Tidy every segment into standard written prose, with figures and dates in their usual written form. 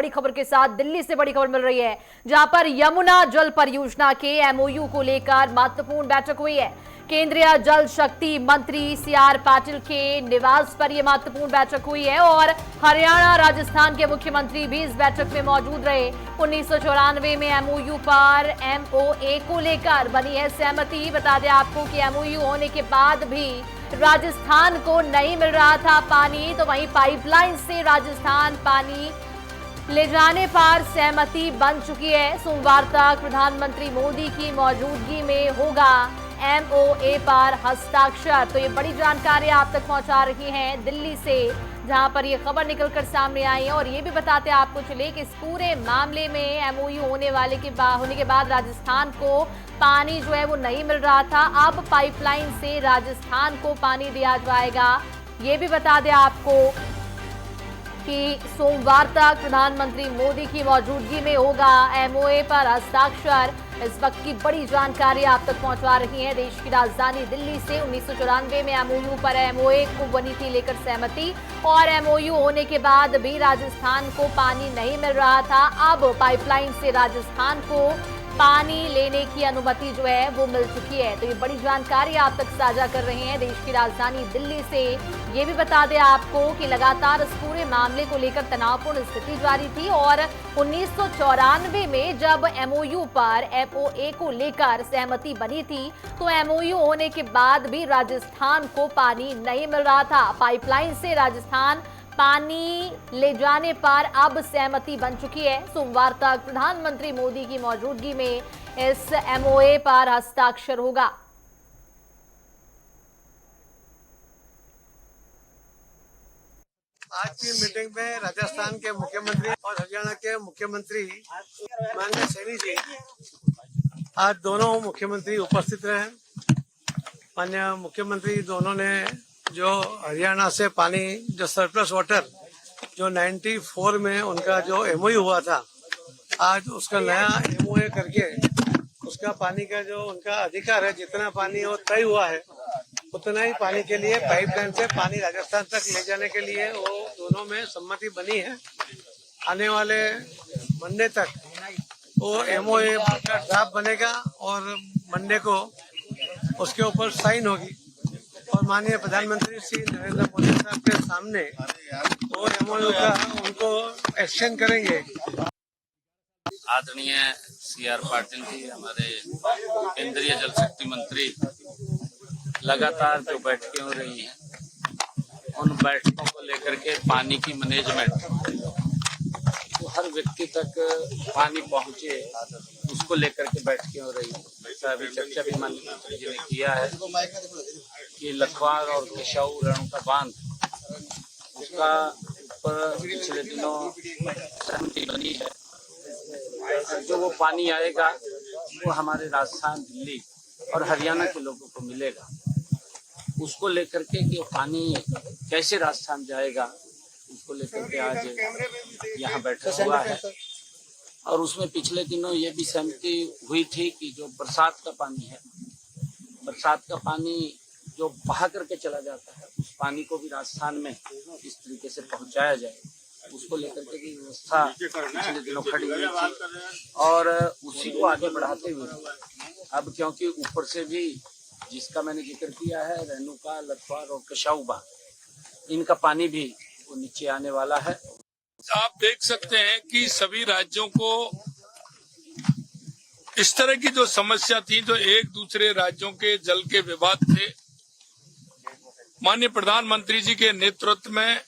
बड़ी खबर के साथ दिल्ली से बड़ी खबर मिल रही है, जहां पर यमुना जल परियोजना के एमओयू को लेकर महत्वपूर्ण बैठक हुई है। केंद्रीय जल शक्ति मंत्री सीआर पाटिल के निवास पर यह महत्वपूर्ण बैठक हुई है और हरियाणा राजस्थान के मुख्यमंत्री भी इस बैठक में मौजूद रहे। 1994 में एमओयू पर एमओए को लेकर बनी है सहमति। बता दें आपको कि एमओयू होने के बाद भी राजस्थान को नहीं मिल रहा था पानी, तो वहीं पाइपलाइन से राजस्थान पानी ले जाने पर सहमति बन चुकी है। सोमवार तक प्रधानमंत्री मोदी की मौजूदगी में होगा एमओए पर हस्ताक्षर। तो ये बड़ी जानकारी आप तक पहुंचा रही हैं दिल्ली से, जहां पर ये खबर निकलकर सामने आई है। और ये भी बताते आपको चले कि इस पूरे मामले में एमओयू होने के बाद राजस्थान को पानी जो है वो नहीं मिल रहा था। अब पाइपलाइन से राजस्थान को पानी दिया जाएगा। ये भी बता दें आपको कि सोमवार तक प्रधानमंत्री मोदी की मौजूदगी में होगा एमओए पर हस्ताक्षर। इस वक्त की बड़ी जानकारी आप तक पहुंचा रही है देश की राजधानी दिल्ली से। 1994 में एमओयू पर एमओए को बनी थी लेकर सहमति, और एमओयू होने के बाद भी राजस्थान को पानी नहीं मिल रहा था। अब पाइपलाइन से राजस्थान को पानी लेने की अनुमति जो है वो मिल चुकी है। तो ये बड़ी जानकारी आप तक साझा कर रहे हैं देश की राजधानी दिल्ली से। ये भी बता दें आपको कि लगातार इस पूरे मामले को लेकर तनावपूर्ण स्थिति जारी थी और 1994 में जब एमओयू पर एमओए को लेकर सहमति बनी थी, तो एमओयू होने के बाद भी राजस्थान को पानी नहीं मिल रहा था। पाइपलाइन से राजस्थान पानी ले जाने पर अब सहमति बन चुकी है। सोमवार तक प्रधानमंत्री मोदी की मौजूदगी में इस एमओए पर हस्ताक्षर होगा। आज की मीटिंग में राजस्थान के मुख्यमंत्री और हरियाणा के मुख्यमंत्री माननीय सैनी जी, आज दोनों मुख्यमंत्री उपस्थित रहे। माननीय मुख्यमंत्री दोनों ने जो हरियाणा से पानी, जो सरप्लस वाटर जो 94 में उनका जो एमओयू हुआ था, आज उसका नया एमओए करके उसका पानी का जो उनका अधिकार है, जितना पानी वो तय हुआ है उतना ही पानी के लिए पाइपलाइन से पानी राजस्थान तक ले जाने के लिए वो दोनों में सम्मति बनी है। आने वाले मंडे तक वो एमओए का ड्राफ्ट बनेगा और मंडे को उसके ऊपर साइन होगी और माननीय प्रधानमंत्री श्री नरेंद्र मोदी साहब के सामने वो एमओयू का उनको एक्सचेंज करेंगे। आदरणीय सीआर पाटिल जी, हमारे केंद्रीय जल शक्ति मंत्री, लगातार जो बैठकें हो रही हैं, उन बैठकों को लेकर के पानी की मैनेजमेंट, तो हर व्यक्ति तक पानी पहुंचे, उसको लेकर के बैठकें हो रही हैं। ऐसा अभी चर्चा भी माननीय मंत्री जी ने किया है कि लखवार और केशाऊ रेणुका बांध, उसका ऊपर पिछले दिनों सहमति बनी है। जो वो पानी आएगा वो हमारे राजस्थान, दिल्ली और हरियाणा के लोगों को मिलेगा। उसको लेकर के कि पानी कैसे राजस्थान जाएगा, उसको लेकर के आज यहाँ बैठक हुआ है। और उसमें पिछले दिनों ये भी सहमति हुई थी कि जो बरसात का पानी है, बरसात का पानी जो बहा करके चला जाता है, उस पानी को भी राजस्थान में इस तरीके से पहुंचाया जाए, उसको लेकर के की व्यवस्था पिछले दिनों खड़ी हुई थी। और उसी को आगे बढ़ाते हुए अब क्योंकि ऊपर से भी जिसका मैंने जिक्र किया है, रेणुका, लखवार और केशाऊ बांध, इनका पानी भी वो नीचे आने वाला है। आप देख सकते हैं कि सभी राज्यों को इस तरह की जो समस्या थी, जो एक दूसरे राज्यों के जल के विवाद थे, माननीय प्रधानमंत्री जी के नेतृत्व में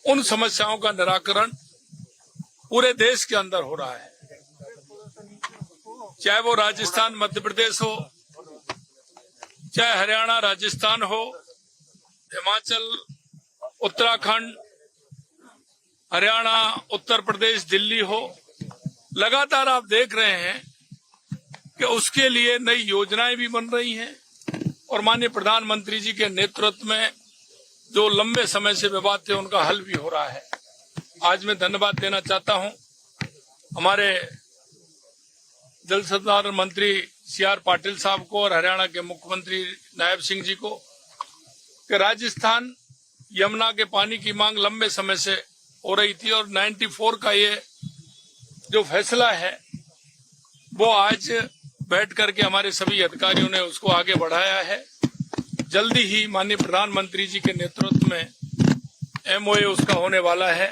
उन समस्याओं का निराकरण पूरे देश के अंदर हो रहा है। चाहे वो राजस्थान, मध्य प्रदेश हो, चाहे हरियाणा, राजस्थान हो, हिमाचल, उत्तराखंड, हरियाणा, उत्तर प्रदेश, दिल्ली हो, लगातार आप देख रहे हैं कि उसके लिए नई योजनाएं भी बन रही हैं और माननीय प्रधानमंत्री जी के नेतृत्व में जो लंबे समय से विवाद थे, उनका हल भी हो रहा है। आज मैं धन्यवाद देना चाहता हूं हमारे जल संसाधन मंत्री सीआर पाटिल साहब को और हरियाणा के मुख्यमंत्री नायब सिंह जी को कि राजस्थान यमुना के पानी की मांग लंबे समय से हो रही थी और 94 का ये जो फैसला है वो आज बैठ करके हमारे सभी अधिकारियों ने उसको आगे बढ़ाया है। जल्दी ही माननीय प्रधानमंत्री जी के नेतृत्व में MOA उसका होने वाला है।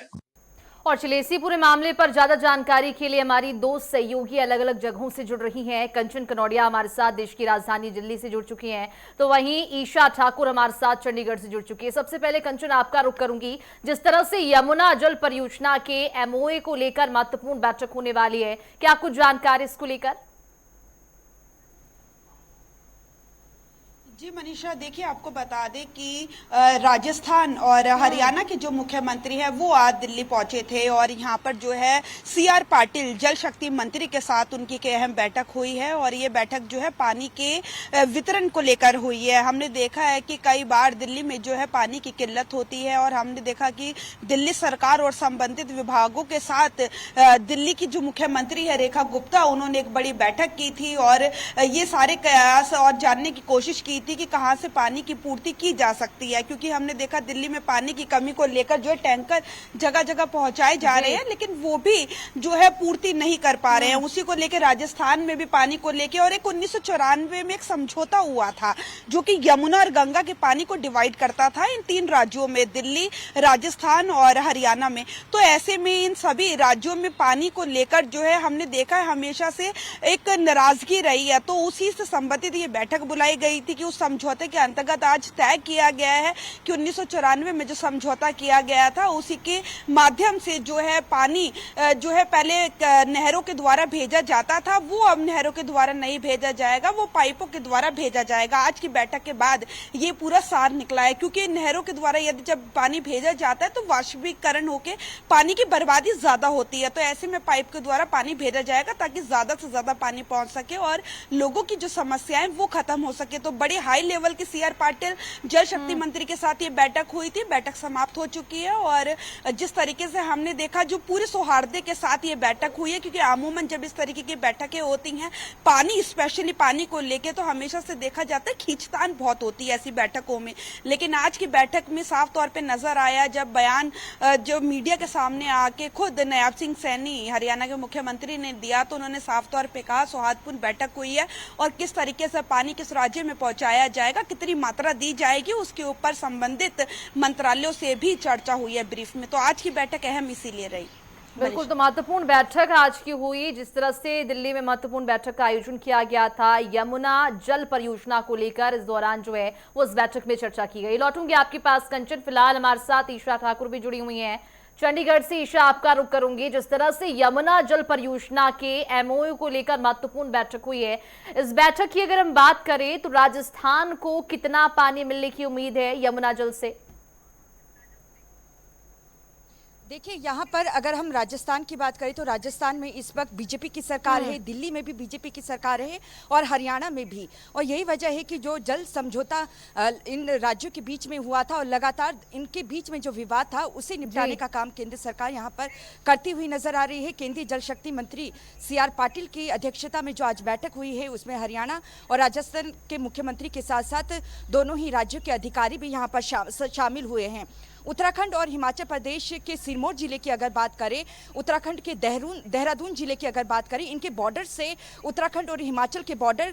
और चलिए इसी पूरे मामले पर ज्यादा जानकारी के लिए हमारी दो सहयोगी अलग अलग जगहों से जुड़ रही हैं। कंचन कनौडिया हमारे साथ देश की राजधानी दिल्ली से जुड़ चुकी हैं, तो वहीं ईशा ठाकुर हमारे साथ चंडीगढ़ से जुड़ चुकी है। सबसे पहले कंचन आपका रुख करूंगी, जिस तरह से यमुना जल परियोजना के MOA को लेकर महत्वपूर्ण बैठक होने वाली है, क्या कुछ जानकारी इसको लेकर? जी मनीषा, देखिए आपको बता दें कि राजस्थान और हरियाणा के जो मुख्यमंत्री हैं वो आज दिल्ली पहुंचे थे और यहाँ पर जो है CR पाटिल जल शक्ति मंत्री के साथ उनकी एक अहम बैठक हुई है और ये बैठक जो है पानी के वितरण को लेकर हुई है। हमने देखा है कि कई बार दिल्ली में जो है पानी की किल्लत होती है और हमने देखा कि दिल्ली सरकार और संबंधित विभागों के साथ दिल्ली की जो मुख्यमंत्री है रेखा गुप्ता, उन्होंने एक बड़ी बैठक की थी और ये सारे कयास और जानने की कोशिश की थी कि कहां से पानी की पूर्ति की जा सकती है, क्योंकि हमने देखा दिल्ली में पानी की कमी को लेकर जो है टैंकर जगह जगह पहुंचाए जा रहे हैं, लेकिन वो भी जो है पूर्ति नहीं कर पा रहे हैं। उसी को लेकर राजस्थान में भी पानी को लेकर और एक 1994 में एक समझौता हुआ था जो कि यमुना और गंगा के पानी को डिवाइड करता था इन 3 राज्यों में, दिल्ली, राजस्थान और हरियाणा में। तो ऐसे में इन सभी राज्यों में पानी को लेकर जो है हमने देखा है हमेशा से एक नाराजगी रही है। तो उसी से संबंधित ये बैठक बुलाई गई थी कि उस समझौते के अंतर्गत आज तय किया गया है कि 1994 में जो समझौता किया गया था उसी के माध्यम से जो है पानी जो है पहले नहरों के द्वारा भेजा जाता था, वो अब नहरों के द्वारा नहीं भेजा जाएगा, वो पाइपों के द्वारा भेजा जाएगा। आज की बैठक के बाद ये पूरा सार निकला है, क्योंकि नहरों के द्वारा यदि जब पानी भेजा जाता है तो वाष्पीकरण होकर पानी की बर्बादी ज्यादा होती है। तो ऐसे में पाइप के द्वारा पानी भेजा जाएगा ताकि ज्यादा से ज्यादा पानी पहुंच सके और लोगों की जो समस्याएं वो खत्म हो सके। तो बड़े हाई लेवल के CR पाटिल जल शक्ति मंत्री के साथ ये बैठक हुई थी, बैठक समाप्त हो चुकी है और जिस तरीके से हमने देखा जो पूरे सौहार्द के साथ ये बैठक हुई है, क्योंकि अमूमन जब इस तरीके की बैठकें होती हैं पानी स्पेशली पानी को लेके तो हमेशा से देखा जाता है खींचतान बहुत होती है ऐसी बैठकों में। लेकिन आज की बैठक में साफ तौर पे नजर आया जब बयान जो मीडिया के सामने आके खुद नायब सिंह सैनी हरियाणा के मुख्यमंत्री ने दिया, तो उन्होंने साफ तौर पे कहा सौहार्दपूर्ण बैठक हुई है और किस तरीके से पानी किस राज्य में पहुंचाया जाएगा, कितनी मात्रा दी जाएगी, उसके ऊपर संबंधित मंत्रालयों से भी चर्चा हुई है ब्रीफ में। तो आज की बैठक अहम इसीलिए रही। बिल्कुल, तो महत्वपूर्ण बैठक आज की हुई। जिस तरह से दिल्ली में महत्वपूर्ण बैठक का आयोजन किया गया था यमुना जल परियोजना को लेकर, इस दौरान जो है वो इस बैठक में चर्चा की गई। लौटूंगी आपके पास कंचन, फिलहाल हमारे साथ ईशा ठाकुर भी जुड़ी हुई हैं चंडीगढ़ से। ईशा, आपका रुख करूंगी, जिस तरह से यमुना जल परियोजना के MOA को लेकर महत्वपूर्ण बैठक हुई है, इस बैठक की अगर हम बात करें तो राजस्थान को कितना पानी मिलने की उम्मीद है यमुना जल से? देखिए, यहाँ पर अगर हम राजस्थान की बात करें तो राजस्थान में इस वक्त बीजेपी की सरकार है, दिल्ली में भी बीजेपी की सरकार है और हरियाणा में भी। और यही वजह है कि जो जल समझौता इन राज्यों के बीच में हुआ था और लगातार इनके बीच में जो विवाद था उसे निपटाने का काम केंद्र सरकार यहाँ पर करती हुई नजर आ रही है। केंद्रीय जल शक्ति मंत्री CR पाटिल की अध्यक्षता में जो आज बैठक हुई है उसमें हरियाणा और राजस्थान के मुख्यमंत्री के साथ साथ दोनों ही राज्यों के अधिकारी भी यहाँ पर शामिल हुए हैं। उत्तराखंड और हिमाचल प्रदेश के सिरमौर जिले की अगर बात करें, उत्तराखंड के देहरादून जिले की अगर बात करें, इनके बॉर्डर से उत्तराखंड और हिमाचल के बॉर्डर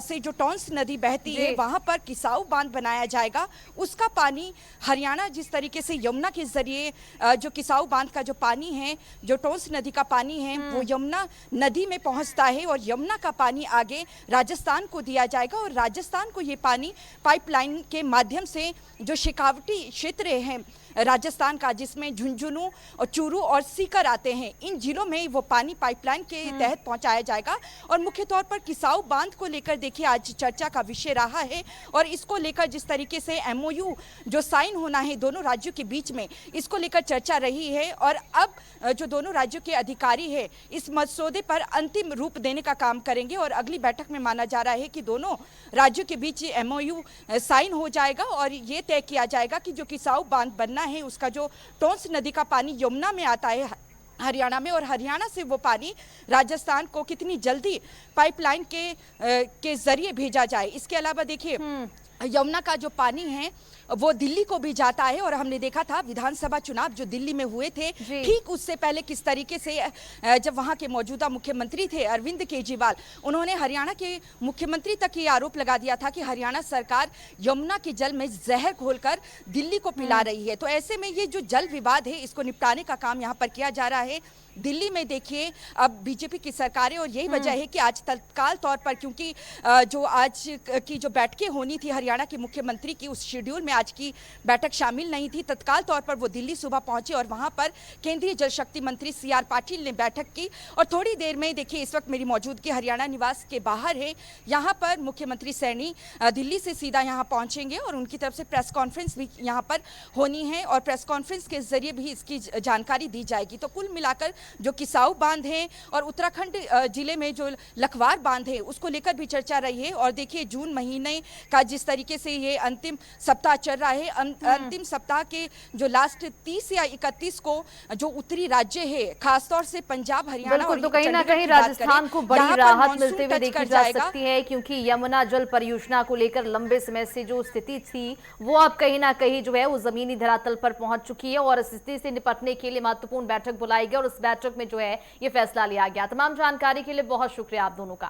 से जो टॉन्स नदी बहती है वहां पर किसाऊ बांध बनाया जाएगा। उसका पानी हरियाणा जिस तरीके से यमुना के जरिए जो किसाऊ बांध का जो पानी है, जो टॉन्स नदी का पानी है वो यमुना नदी में पहुंचता है और यमुना का पानी आगे राजस्थान को दिया जाएगा और राजस्थान को ये पानी पाइपलाइन के माध्यम से जो शेखावटी क्षेत्र हैं राजस्थान का, जिसमें झुंझुनू और चूरू और सीकर आते हैं, इन जिलों में वो पानी पाइपलाइन के तहत पहुंचाया जाएगा। और मुख्य तौर पर किसाऊ बांध को लेकर देखिए आज चर्चा का विषय रहा है और इसको लेकर जिस तरीके से MOU जो साइन होना है दोनों राज्यों के बीच में, इसको लेकर चर्चा रही है और अब जो दोनों राज्यों के अधिकारी है इस मसौदे पर अंतिम रूप देने का काम करेंगे और अगली बैठक में माना जा रहा है कि दोनों राज्यों के बीच MOU साइन हो जाएगा और ये तय किया जाएगा कि जो किसाऊ बांध बनना है उसका जो टॉन्स नदी का पानी यमुना में आता है हरियाणा में और हरियाणा से वो पानी राजस्थान को कितनी जल्दी पाइपलाइन के जरिए भेजा जाए। इसके अलावा देखिए यमुना का जो पानी है वो दिल्ली को भी जाता है। और हमने देखा था विधानसभा चुनाव जो दिल्ली में हुए थे, जी। ठीक उससे पहले किस तरीके से जब वहां के मौजूदा मुख्यमंत्री थे अरविंद केजरीवाल, उन्होंने हरियाणा के मुख्यमंत्री तक ये आरोप लगा दिया था कि हरियाणा सरकार यमुना के जल में जहर घोलकर दिल्ली को पिला रही है। तो ऐसे में ये जो जल विवाद है इसको निपटाने का काम यहाँ पर किया जा रहा है। दिल्ली में देखिए अब बीजेपी की सरकार है और यही वजह है कि आज तत्काल तौर पर, क्योंकि जो आज की जो बैठकें होनी थी हरियाणा के मुख्यमंत्री की, उस शेड्यूल में आज की बैठक शामिल नहीं थी। तत्काल तौर पर वो दिल्ली सुबह पहुंचे और वहां पर केंद्रीय जल शक्ति मंत्री CR पाटिल ने बैठक की। और थोड़ी देर में देखिए इस वक्त मेरी मौजूदगी हरियाणा निवास के बाहर है। यहाँ पर मुख्यमंत्री सैनी दिल्ली से सीधा यहाँ पहुंचेंगे और उनकी तरफ से प्रेस कॉन्फ्रेंस भी यहाँ पर होनी है और प्रेस कॉन्फ्रेंस के जरिए भी इसकी जानकारी दी जाएगी। तो कुल मिलाकर जो किसाऊ बांध है और उत्तराखंड जिले में जो लखवार बांध है उसको लेकर भी चर्चा रही है। और देखिए जून महीने का जिस तरीके से ये अंतिम सप्ताह चल रहा है, अंतिम सप्ताह के जो लास्ट 30 या 31 को जो उत्तरी राज्य है, खासतौर से पंजाब, हरियाणा बिल्कुल, और तो कहीं ना चंडीगढ़ कहीं की बात राजस्थान करें, को बड़ी यहाँ पर राहत मानसून मिलते हुए टच देखी कर जा जाएगा। सकती है, क्योंकि यमुना जल परियोजना को लेकर लंबे समय से जो स्थिति थी वो अब कहीं ना कहीं जो है वो जमीनी धरातल पर पहुंच चुकी है और इस स्थिति से निपटने के लिए महत्वपूर्ण बैठक बुलाई गई और उस बैठक में जो है ये फैसला लिया गया। तमाम जानकारी के लिए बहुत शुक्रिया आप दोनों का।